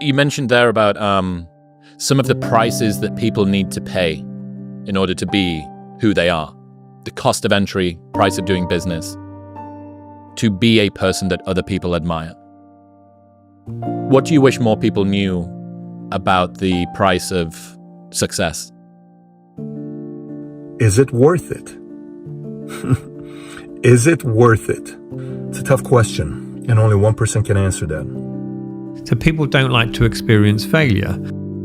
You mentioned there about some of the prices that people need to pay in order to be who they are. The cost of entry, price of doing business, to be a person that other people admire. What do you wish more people knew about the price of success? Is it worth it? Is it worth it? It's a tough question, and only 1% can answer that. So people don't like to experience failure.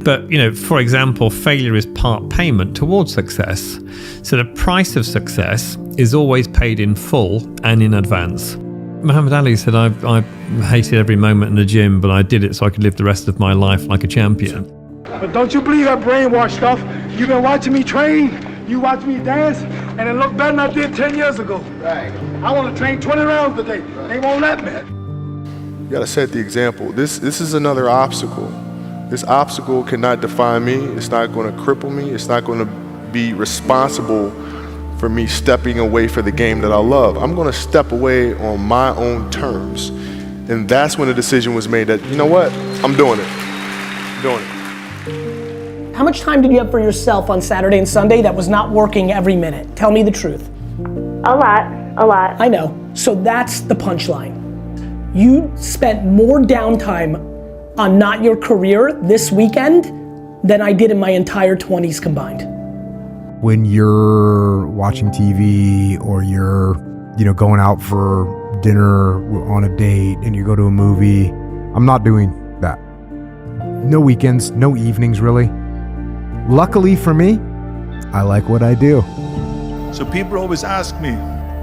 But, for example, failure is part payment towards success. So the price of success is always paid in full and in advance. Muhammed Ali said, I hated every moment in the gym, but I did it so I could live the rest of my life like a champion. But don't you believe that brainwash stuff? You've been watching me train, you watch me dance, and it looked better than I did 10 years ago. Right. I want to train 20 rounds today. They won't let me. You gotta set the example. This is another obstacle. This obstacle cannot define me. It's not gonna cripple me. It's not gonna be responsible for me stepping away for the game that I love. I'm gonna step away on my own terms. And that's when the decision was made that, you know what, I'm doing it. I'm doing it. How much time did you have for yourself on Saturday and Sunday that was not working every minute? Tell me the truth. A lot. I know. So that's the punchline. You spent more downtime on not your career this weekend than I did in my entire 20s combined. When you're watching TV or you're, going out for dinner on a date and you go to a movie, I'm not doing that. No weekends, no evenings really. Luckily for me, I like what I do. So people always ask me,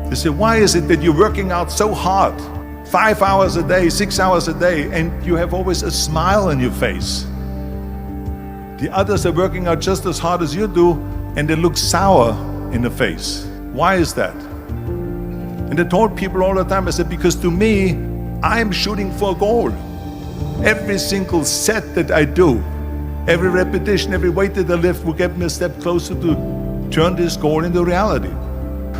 they say, why is it that you're working out so hard? 5 hours a day, 6 hours a day, and you have always a smile on your face. The others are working out just as hard as you do, and they look sour in the face. Why is that? And I told people all the time, I said, because to me, I'm shooting for a goal. Every single set that I do, every repetition, every weight that I lift will get me a step closer to turn this goal into reality.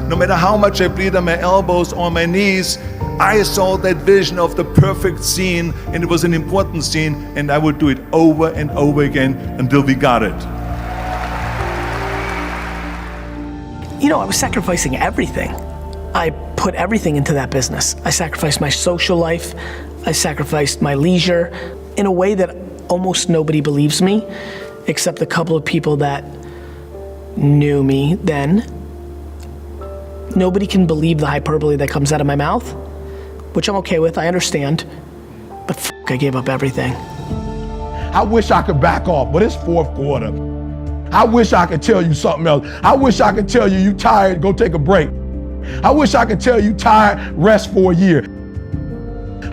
No matter how much I bleed on my elbows or my knees, I saw that vision of the perfect scene, and it was an important scene, and I would do it over and over again until we got it. I was sacrificing everything. I put everything into that business. I sacrificed my social life. I sacrificed my leisure in a way that almost nobody believes me, except a couple of people that knew me then. Nobody can believe the hyperbole that comes out of my mouth, which I'm okay with, I understand, but I gave up everything. I wish I could back off, but it's fourth quarter. I wish I could tell you something else. I wish I could tell you tired, go take a break. I wish I could tell you tired, rest for a year.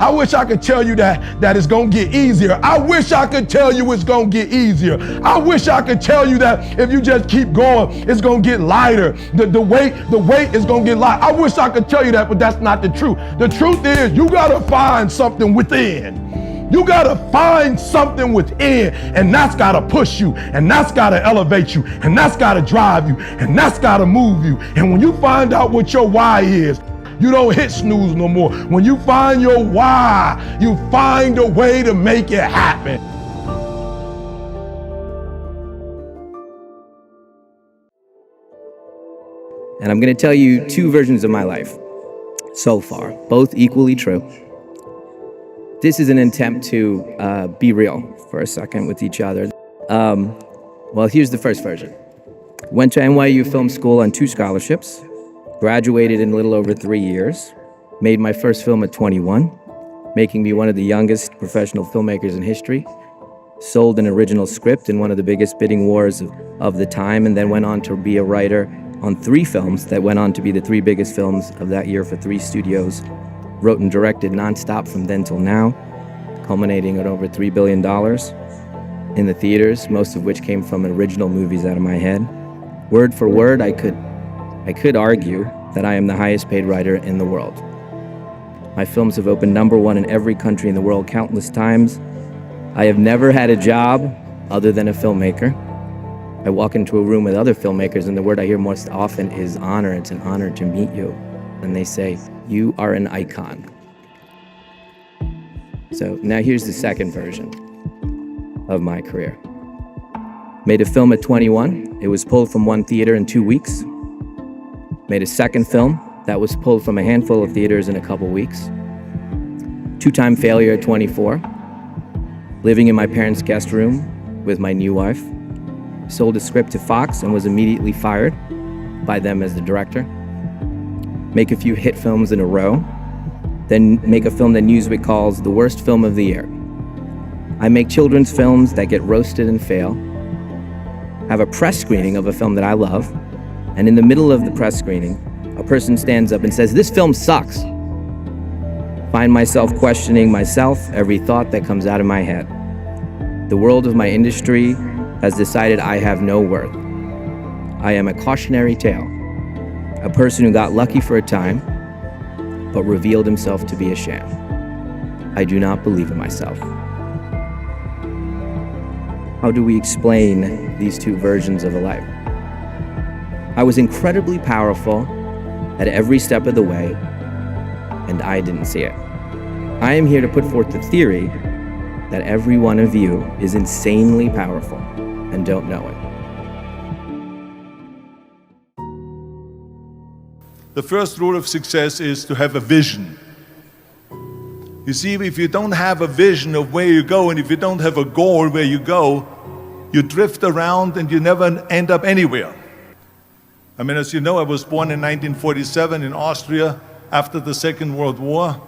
I wish I could tell you that it's gonna get easier. I wish I could tell you it's gonna get easier. I wish I could tell you that if you just keep going, it's gonna get lighter. The weight is gonna get light. I wish I could tell you that, but that's not the truth. The truth is you gotta find something within. You gotta find something within, and that's gotta push you, and that's gotta elevate you, and that's gotta drive you, and that's gotta move you. And when you find out what your why is, you don't hit snooze no more. When you find your why, you find a way to make it happen. And I'm gonna tell you two versions of my life so far, both equally true. This is an attempt to be real for a second with each other. Well, here's the first version. Went to NYU Film School on 2 scholarships, graduated in a little over 3 years, made my first film at 21, making me one of the youngest professional filmmakers in history, sold an original script in one of the biggest bidding wars of the time, and then went on to be a writer on 3 films that went on to be the 3 biggest films of that year for 3 studios. Wrote and directed nonstop from then till now, culminating at over $3 billion in the theaters, most of which came from original movies out of my head. Word for word, I could argue that I am the highest paid writer in the world. My films have opened #1 in every country in the world countless times. I have never had a job other than a filmmaker. I walk into a room with other filmmakers, and the word I hear most often is honor. It's an honor to meet you. And they say, you are an icon. So now here's the second version. of my career. Made a film at 21. It was pulled from one theater in 2 weeks. Made a second film that was pulled from a handful of theaters in a couple weeks. 2-time failure at 24. Living in my parents' guest room with my new wife. Sold a script to Fox and was immediately fired by them as the director. Make a few hit films in a row. Then make a film that Newsweek calls the worst film of the year. I make children's films that get roasted and fail. Have a press screening of a film that I love. And in the middle of the press screening, a person stands up and says, "This film sucks." Find myself questioning myself, every thought that comes out of my head. The world of my industry has decided I have no worth. I am a cautionary tale, a person who got lucky for a time, but revealed himself to be a sham. I do not believe in myself. How do we explain these two versions of a life? I was incredibly powerful at every step of the way, and I didn't see it. I am here to put forth the theory that every one of you is insanely powerful and don't know it. The first rule of success is to have a vision. You see, if you don't have a vision of where you go, and if you don't have a goal where you go, you drift around and you never end up anywhere. I mean, as you know, I was born in 1947 in Austria after the Second World War.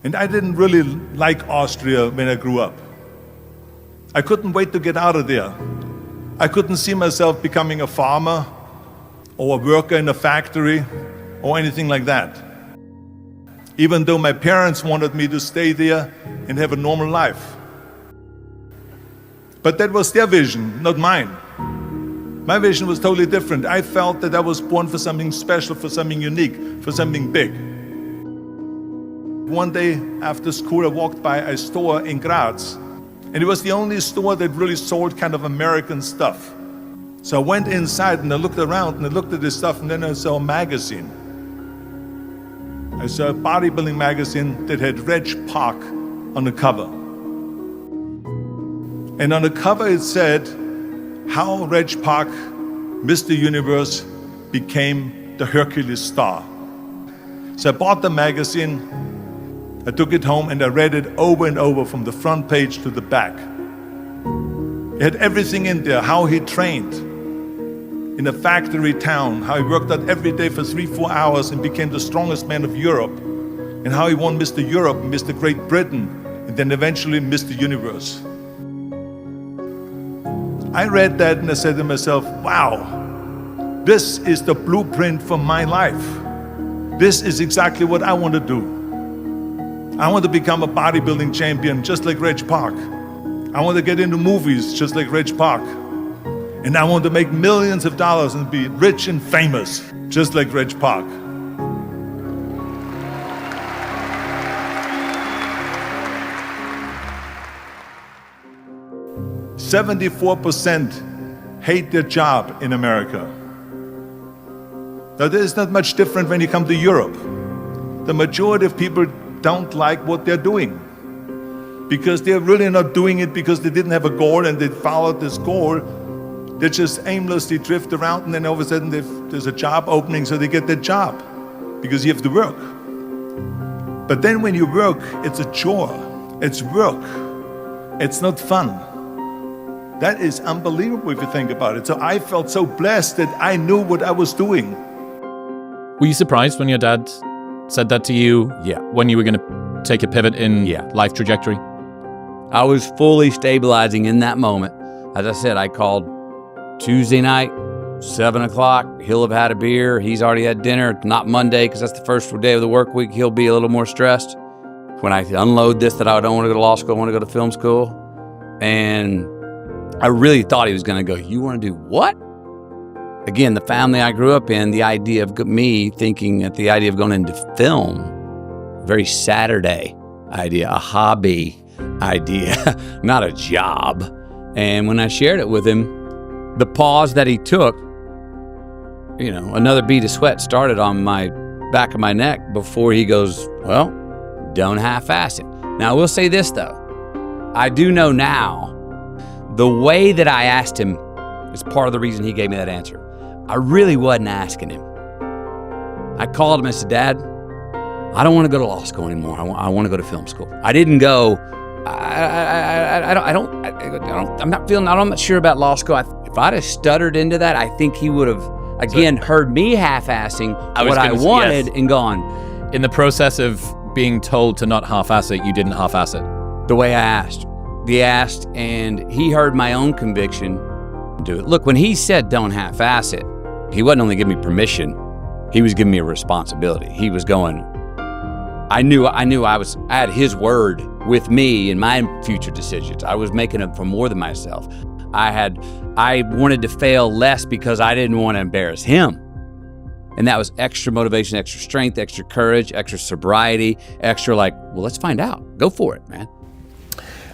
And I didn't really like Austria when I grew up. I couldn't wait to get out of there. I couldn't see myself becoming a farmer or a worker in a factory or anything like that. Even though my parents wanted me to stay there and have a normal life. But that was their vision, not mine. My vision was totally different. I felt that I was born for something special, for something unique, for something big. One day after school, I walked by a store in Graz, and it was the only store that really sold kind of American stuff. So I went inside and I looked around and I looked at this stuff, and then I saw a magazine. I saw a bodybuilding magazine that had Reg Park on the cover. And on the cover it said, how Reg Park, Mr. Universe, became the Hercules star. So I bought the magazine, I took it home and I read it over and over from the front page to the back. It had everything in there, how he trained in a factory town, how he worked out every day for 3-4 hours and became the strongest man of Europe, and how he won Mr. Europe, Mr. Great Britain, and then eventually Mr. Universe. I read that and I said to myself, wow, this is the blueprint for my life. This is exactly what I want to do. I want to become a bodybuilding champion just like Reg Park. I want to get into movies just like Reg Park. And I want to make millions of dollars and be rich and famous just like Reg Park. "74% hate their job in America." Now, there is not much different when you come to Europe. The majority of people don't like what they're doing because they're really not doing it because they didn't have a goal and they followed this goal. They just aimlessly drift around, and then all of a sudden there's a job opening, so they get that job because you have to work. But then when you work, it's a chore. It's work. It's not fun. That is unbelievable if you think about it. So I felt so blessed that I knew what I was doing. Were you surprised when your dad said that to you? Yeah. When you were going to take a pivot in life trajectory? I was fully stabilizing in that moment. As I said, I called Tuesday night, 7 o'clock. He'll have had a beer. He's already had dinner. Not Monday, because that's the first day of the work week. He'll be a little more stressed. When I unload this, that I don't want to go to law school, I want to go to film school. And I really thought he was going to go, "You want to do what?" Again, the family I grew up in, the idea of me thinking that the idea of going into film, very Saturday idea, a hobby idea, not a job. And when I shared it with him, the pause that he took, another bead of sweat started on my back of my neck before he goes, "Well, don't half-ass it." Now, I will say this, though. I do know now The way that I asked him is part of the reason he gave me that answer. I really wasn't asking him. I called him and said, Dad, I don't want to go to law school anymore. I want to go to film school. I didn't go, I'm not sure about law school. If I'd have stuttered into that, I think he would have, again, heard me half-assing what I wanted and gone. In the process of being told to not half-ass it, you didn't half-ass it. The way I asked. He asked, and he heard my own conviction to do it. Look, when he said don't half-ass it, he wasn't only giving me permission, he was giving me a responsibility. He was going, I knew I had his word with me in my future decisions. I was making them for more than myself. I wanted to fail less because I didn't want to embarrass him. And that was extra motivation, extra strength, extra courage, extra sobriety, extra well, let's find out. Go for it, man.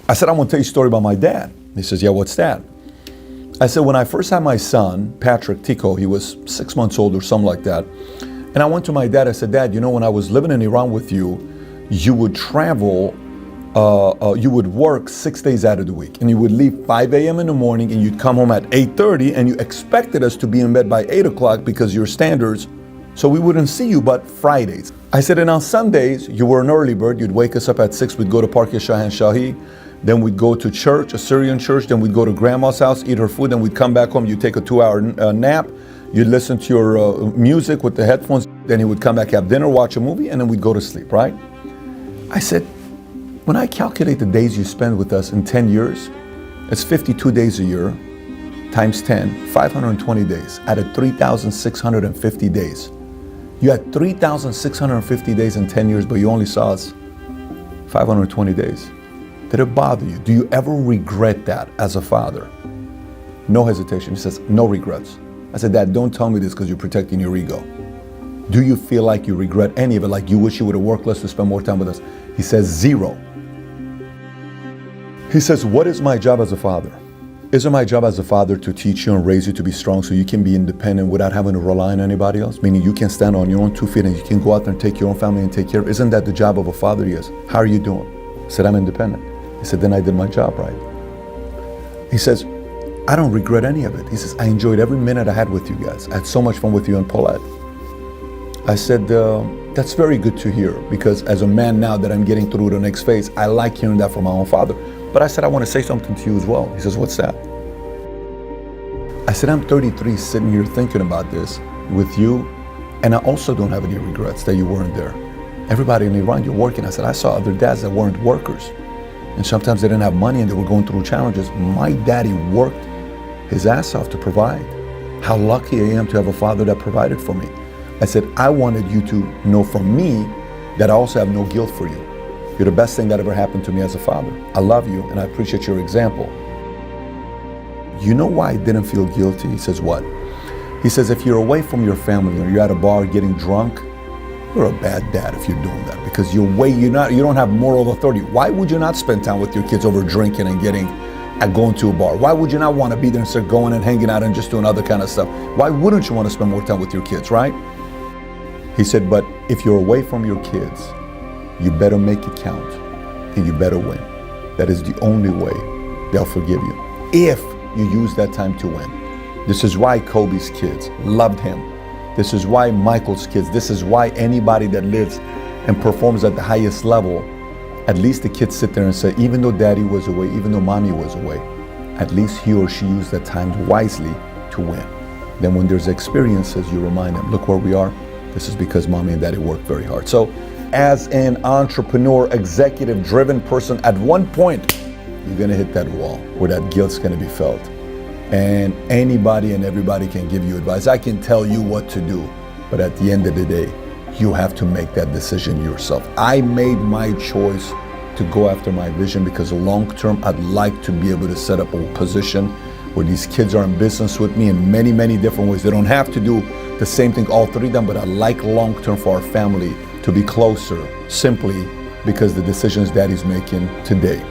I said, I'm going to tell you a story about my dad. He says, yeah, what's that? I said, when I first had my son, Patrick Tico, he was 6 months old or something like that. And I went to my dad, I said, Dad, when I was living in Iran with you, you would travel, you would work 6 days out of the week. And you would leave 5 a.m. in the morning and you'd come home at 8:30 and you expected us to be in bed by 8 o'clock because your standards, so we wouldn't see you but Fridays. I said, and on Sundays, you were an early bird. You'd wake us up at 6, we'd go to Park Shahan Shahi. Then we'd go to church, a Syrian church. Then we'd go to grandma's house, eat her food. Then we'd come back home. You'd take a 2-hour nap. You'd listen to your music with the headphones. Then he would come back, have dinner, watch a movie, and then we'd go to sleep, right? I said, when I calculate the days you spend with us in 10 years, it's 52 days a year, times 10, 520 days, out of 3,650 days. You had 3,650 days in 10 years, but you only saw us 520 days. Did it bother you? Do you ever regret that as a father? No hesitation. He says, no regrets. I said, Dad, don't tell me this because you're protecting your ego. Do you feel like you regret any of it? Like you wish you would have worked less to spend more time with us? He says, 0. He says, what is my job as a father? Isn't my job as a father to teach you and raise you to be strong so you can be independent without having to rely on anybody else? Meaning you can stand on your own 2 feet and you can go out there and take your own family and take care of it. Isn't that the job of a father? Yes. How are you doing? I said, I'm independent. He said, then I did my job right. He says, I don't regret any of it. He says, I enjoyed every minute I had with you guys. I had so much fun with you and Paulette. I said, that's very good to hear because as a man now that I'm getting through the next phase, I like hearing that from my own father. But I said, I want to say something to you as well. He says, what's that? I said, I'm 33 sitting here thinking about this with you, and I also don't have any regrets that you weren't there. Everybody in Iran, you're working. I said, I saw other dads that weren't workers. And sometimes they didn't have money and they were going through challenges. My daddy worked his ass off to provide. How lucky I am to have a father that provided for me. I said, I wanted you to know from me that I also have no guilt for you. You're the best thing that ever happened to me as a father. I love you and I appreciate your example. You know why I didn't feel guilty? He says, what? He says, if you're away from your family or you're at a bar getting drunk, you're a bad dad if you're doing that because you don't have moral authority. Why would you not spend time with your kids over drinking and going to a bar? Why would you not want to be there instead of going and hanging out and just doing other kind of stuff? Why wouldn't you want to spend more time with your kids, right? He said, but if you're away from your kids, you better make it count and you better win. That is the only way they'll forgive you. If you use that time to win. This is why Kobe's kids loved him. This is why Michael's kids, this is why anybody that lives and performs at the highest level, at least the kids sit there and say, even though daddy was away, even though mommy was away, at least he or she used that time wisely to win. Then when there's experiences, you remind them, look where we are. This is because mommy and daddy worked very hard. So as an entrepreneur, executive driven person, at one point, you're gonna hit that wall where that guilt's gonna be felt. And anybody and everybody can give you advice. I can tell you what to do, but at the end of the day, you have to make that decision yourself. I made my choice to go after my vision because long term, I'd like to be able to set up a position where these kids are in business with me in many, many different ways. They don't have to do the same thing, all three of them, but I'd like long term for our family to be closer simply because the decisions daddy's making today.